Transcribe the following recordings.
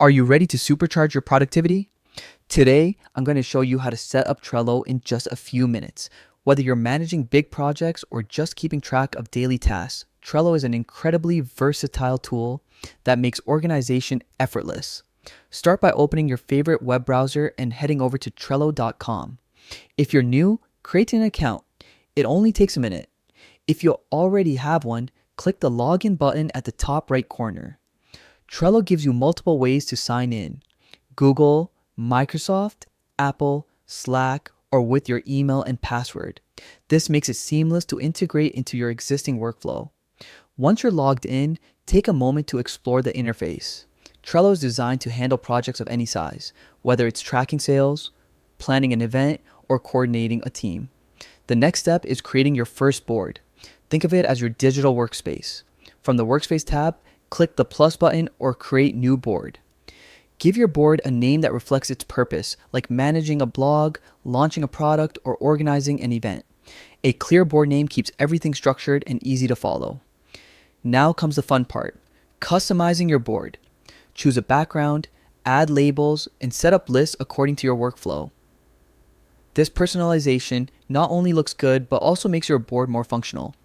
Are you ready to supercharge your productivity? Today, I'm going to show you how to set up Trello in just a few minutes. Whether you're managing big projects or just keeping track of daily tasks, Trello is an incredibly versatile tool that makes organization effortless. Start by opening your favorite web browser and heading over to Trello.com. If you're new, create an account. It only takes a minute. If you already have one, click the login button at the top right corner. Trello gives you multiple ways to sign in: Google, Microsoft, Apple, Slack, or with your email and password. This makes it seamless to integrate into your existing workflow. Once you're logged in, take a moment to explore the interface. Trello is designed to handle projects of any size, whether it's tracking sales, planning an event, or coordinating a team. The next step is creating your first board. Think of it as your digital workspace. From the Workspace tab, click the plus button or create new board. Give your board a name that reflects its purpose, like managing a blog, launching a product, or organizing an event. A clear board name keeps everything structured and easy to follow. Now comes the fun part: customizing your board. Choose a background, add labels, and set up lists according to your workflow. This personalization not only looks good, but also makes your board more functional.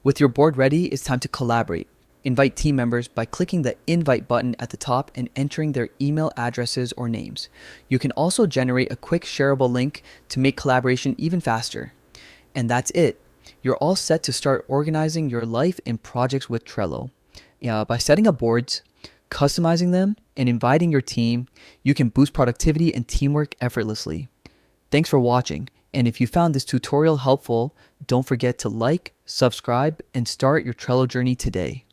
With your board ready, it's time to collaborate. Invite team members by clicking the invite button at the top and entering their email addresses or names. You can also generate a quick shareable link to make collaboration even faster. And that's it. You're all set to start organizing your life and projects with Trello. By setting up boards, customizing them, and inviting your team, you can boost productivity and teamwork effortlessly. Thanks for watching. And if you found this tutorial helpful, don't forget to like, subscribe, and start your Trello journey today.